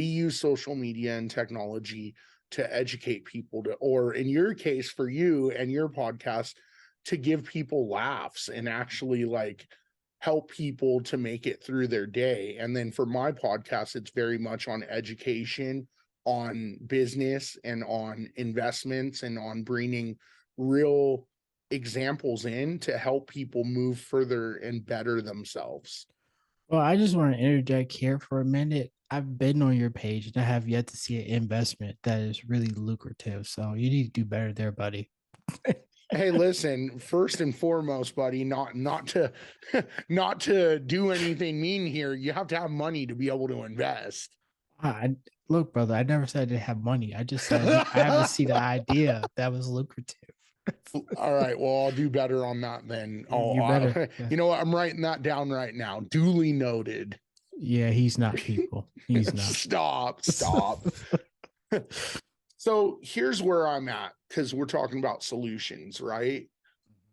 S1: use social media and technology to educate people to, or in your case for you and your podcast, to give people laughs and actually like help people to make it through their day. And then for my podcast, it's very much on education, on business, and on investments, and on bringing real examples in to help people move further and better themselves.
S2: Well, I just want to interject here for a minute. I've been on your page and I have yet to see an investment that is really lucrative. So you need to do better there, buddy.
S1: Hey, listen, first and foremost, buddy, not to not to do anything mean here. You have to have money to be able to invest.
S2: I look, brother. I never said I didn't have money. I just said I haven't seen the idea that was lucrative.
S1: All right. Well, I'll do better on that then.
S2: You better.
S1: You know what? I'm writing that down right now. Duly noted.
S2: Yeah, he's not people. He's not.
S1: Stop. So here's where I'm at because we're talking about solutions, right?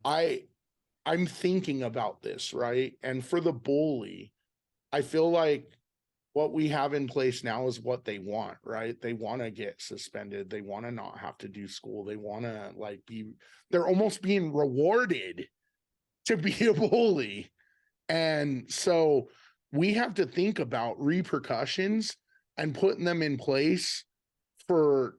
S1: I I'm thinking about this, right? And for the bully, I feel like what we have in place now is what they want, right? They want to get suspended. They want to not have to do school. They want to like they're almost being rewarded to be a bully. And so we have to think about repercussions and putting them in place for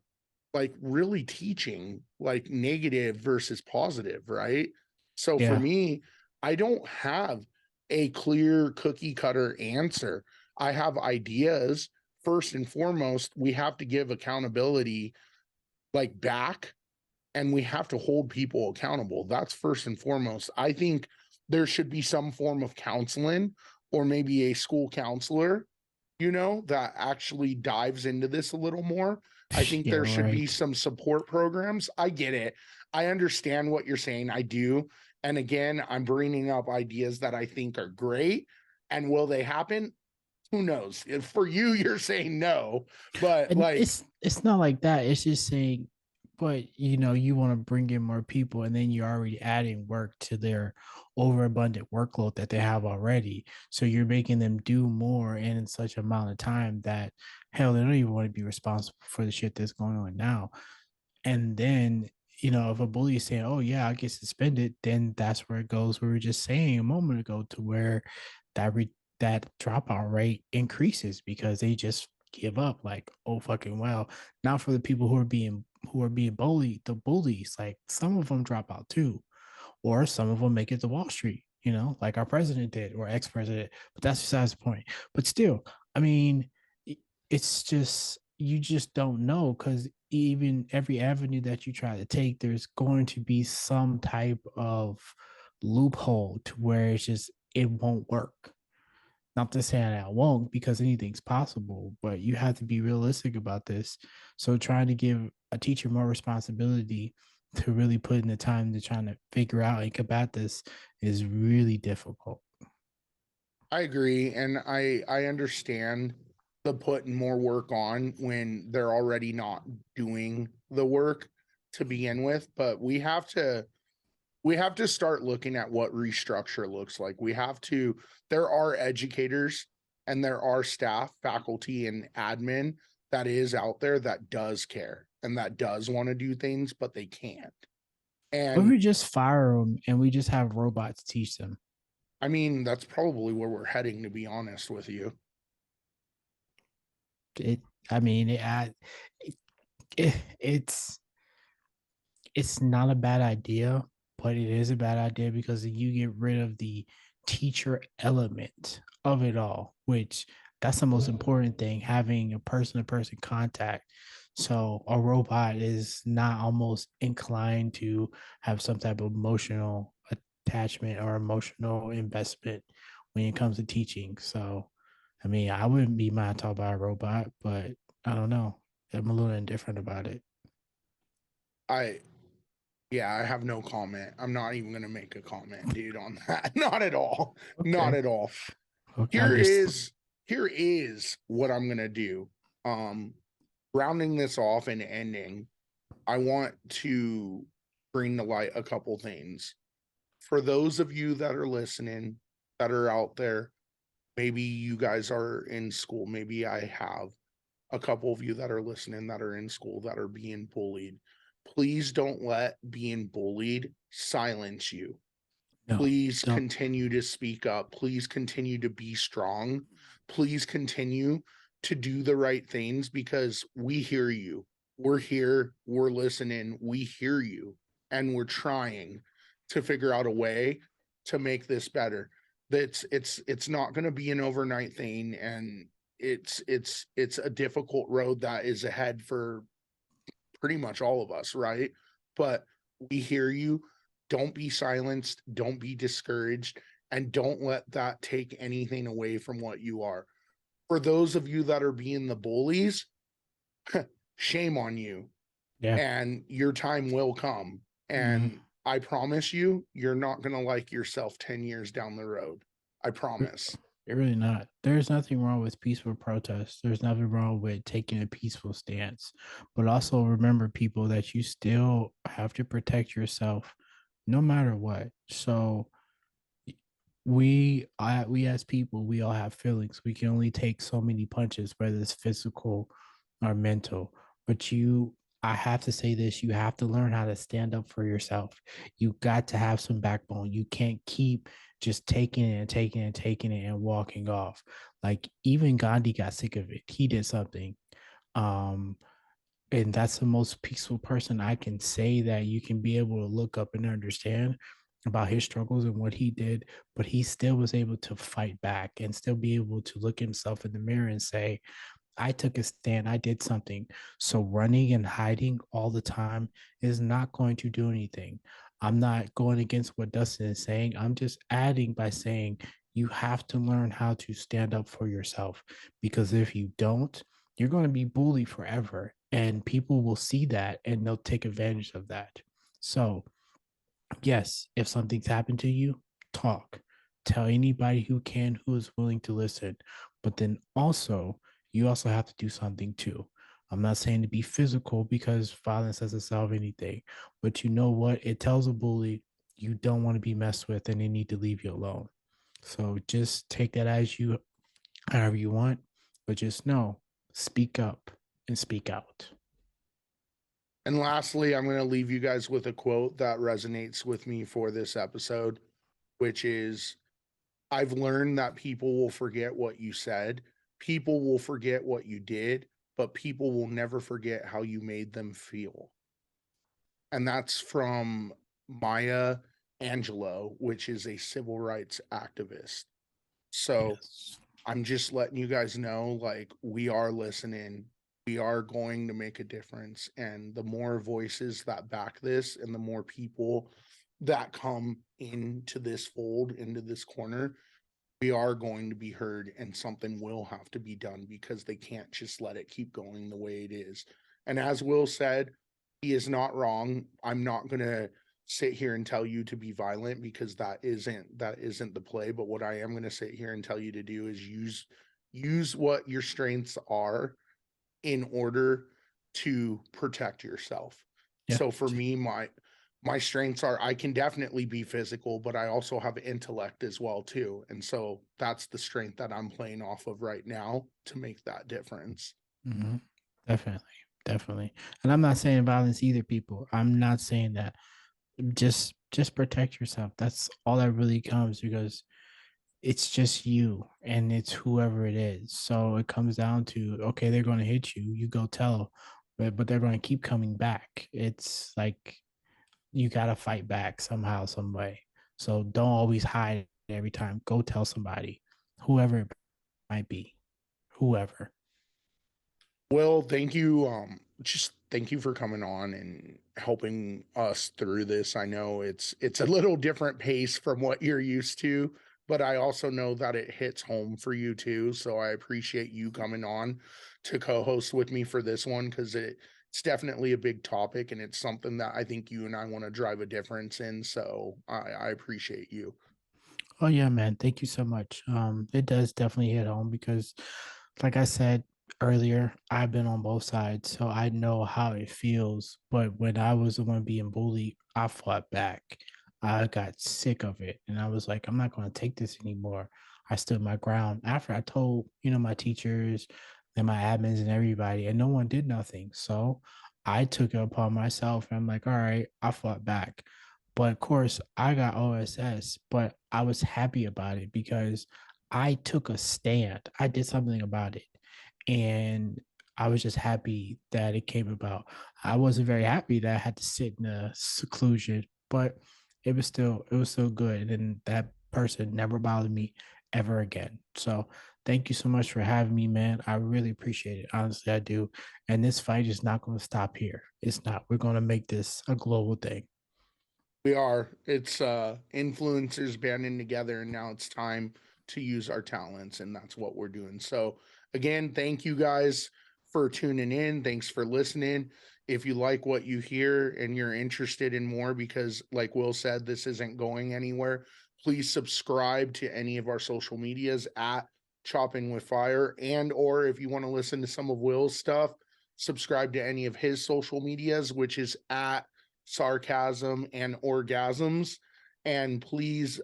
S1: like really teaching like negative versus positive, right? So for
S2: Yeah.
S1: me, I don't have a clear cookie cutter answer. I have ideas. First and foremost, we have to give accountability like back and we have to hold people accountable. That's first and foremost. I think there should be some form of counseling or maybe a school counselor, that actually dives into this a little more. I think
S2: Yeah,
S1: there should be
S2: right.
S1: some support programs. I get it. I understand what you're saying. I do. And again, I'm bringing up ideas that I think are great. And will they happen? Who knows? If for you, you're saying no, but
S2: And
S1: like,
S2: it's not like that. It's just saying, but you want to bring in more people, and then you're already adding work to their overabundant workload that they have already. So you're making them do more in such amount of time that hell, they don't even want to be responsible for the shit that's going on now. And then, if a bully is saying, "Oh yeah, I get suspended," then that's where it goes. We were just saying a moment ago to where that dropout rate increases because they just give up. Like, oh fucking well. Now for the people who are being bullied, the bullies, like some of them drop out too, or some of them make it to Wall Street. Like our president did or ex-president. But that's besides the point. But still, I mean, it's just you just don't know because even every avenue that you try to take, there's going to be some type of loophole to where it won't work. Not to say that it won't, because anything's possible, but you have to be realistic about this. So trying to give a teacher more responsibility to really put in the time to trying to figure out and combat this is really difficult.
S1: I agree, and I understand the putting more work on when they're already not doing the work to begin with, but we have to start looking at what restructure looks like. There are educators and there are staff, faculty, and admin that is out there that does care and that does want to do things, but they can't.
S2: Or
S1: And
S2: we just fire them and we just have robots teach them.
S1: I mean, that's probably where we're heading, to be honest with you.
S2: It, I mean, it it's not a bad idea, but it is a bad idea because you get rid of the teacher element of it all, which that's the most important thing, having a person to person contact. So a robot is not almost inclined to have some type of emotional attachment or emotional investment when it comes to teaching. So, I mean, I wouldn't be mad taught by a robot, but I don't know. I'm a little indifferent about it.
S1: I Yeah, I have no comment. I'm not even going to make a comment, dude, on that. Not at all. Not
S2: Okay.
S1: at all.
S2: Okay. I'm
S1: Here
S2: just
S1: is here is what I'm going to do. Um Rounding this off and ending, I want to bring to light a couple things. For those of you that are listening, that are out there, maybe you guys are in school, maybe I have a couple of you that are listening that are in school that are being bullied. Please don't let being bullied silence you.
S2: no,
S1: Please
S2: don't.
S1: continue to speak up. Please continue to be strong. Please continue to do the right things because we hear you. We're here. We're listening. We hear you. And we're trying to figure out a way to make this better. It's not going to be an overnight thing, and it's a difficult road that is ahead for pretty much all of us, right? But we hear you. Don't be silenced. Don't be discouraged. And don't let that take anything away from what you are. For those of you that are being the bullies, shame on you.
S2: Yeah.
S1: And your time will come.
S2: Mhm.
S1: And I promise you, you're not going to like yourself 10 years down the road. I promise.
S2: You're really not. There's nothing wrong with peaceful protests. There's nothing wrong with taking a peaceful stance. But also remember, people, that you still have to protect yourself no matter what. So we as people, we all have feelings. We can only take so many punches, whether it's physical or mental. But I have to say this, you have to learn how to stand up for yourself. You got to have some backbone. You can't keep just taking it and taking it and taking it and walking off. Like even Gandhi got sick of it. He did something. Um, and that's the most peaceful person I can say that you can be able to look up and understand about his struggles and what he did, but he still was able to fight back and still be able to look himself in the mirror and say, I took a stand, I did something. So running and hiding all the time is not going to do anything. I'm not going against what Dustin is saying. I'm just adding by saying you have to learn how to stand up for yourself, because if you don't, you're going to be bullied forever, and people will see that and they'll take advantage of that. So yes, if something's happened to you, talk. Tell anybody who can, who is willing to listen. But then also, you also have to do something too. I'm not saying to be physical, because violence doesn't solve anything. But you know what? It tells a bully you don't want to be messed with and they need to leave you alone. So just take that as you, however you want. But just know, speak up and speak out.
S1: And lastly, I'm going to leave you guys with a quote that resonates with me for this episode, which is I've learned that people will forget what you said, people will forget what you did, but people will never forget how you made them feel. And that's from Maya Angelou, which is a civil rights activist. So
S2: Yes.
S1: I'm just letting you guys know, like, we are listening. We are going to make a difference. And the more voices that back this and the more people that come into this fold, into this corner, we are going to be heard and something will have to be done because they can't just let it keep going the way it is. And as Will said, he is not wrong. I'm not going to sit here and tell you to be violent because that isn't the play, but what I am going to sit here and tell you to do is use what your strengths are in order to protect yourself.
S2: Yeah.
S1: So for me, my strengths are I can definitely be physical, but I also have intellect as well too. And so that's the strength that I'm playing off of right now to make that difference.
S2: Mm-hmm. Definitely, definitely. And I'm not saying violence either, people. I'm not saying that. Just protect yourself. That's all that really comes, because it's just you and it's whoever it is. So it comes down to, okay, they're going to hit you. You go tell, but they're going to keep coming back. It's like you got to fight back somehow, some way. So don't always hide every time. Go tell somebody, whoever it might be, whoever.
S1: Well, thank you. Just thank you for coming on and helping us through this. I know it's a little different pace from what you're used to, but I also know that it hits home for you too. So I appreciate you coming on to co-host with me for this one because it's definitely a big topic and it's something that I think you and I want to drive a difference in. So I appreciate you.
S2: Oh yeah, man. Thank you so much. It does definitely hit home because, like I said earlier, I've been on both sides, so I know how it feels. But when I was the one being bullied, I fought back. I got sick of it, and I was like, I'm not going to take this anymore. I stood my ground after I told, my teachers and my admins and everybody, and no one did nothing. So I took it upon myself, and I'm like, all right, I fought back. But of course, I got OSS, but I was happy about it because I took a stand. I did something about it. And I was just happy that it came about. I wasn't very happy that I had to sit in a seclusion, but it was still good. And that person never bothered me ever again. So thank you so much for having me, man. I really appreciate it. Honestly, I do. And this fight is not going to stop here. It's not. We're going to make this a global thing.
S1: We are. It's influencers banding together, and now it's time to use our talents, and that's what we're doing. So Again, thank you guys for tuning in. Thanks for listening. If you like what you hear and you're interested in more, because like Will said, this isn't going anywhere, please subscribe to any of our social medias at Chopping with Fire. And or if you want to listen to some of Will's stuff, subscribe to any of his social medias, which is at Sarcasm and Orgasms. And please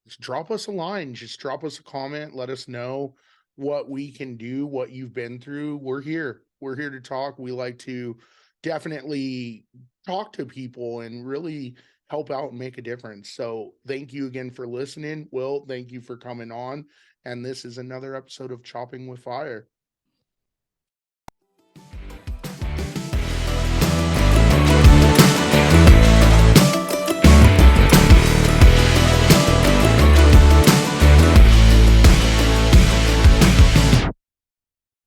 S1: just drop us a line, just drop us a comment, let us know what we can do, what you've been through. We're here. We're here to talk. We like to definitely talk to people and really help out and make a difference. So thank you again for listening. Will, thank you for coming on. And this is another episode of Chopping with Fire.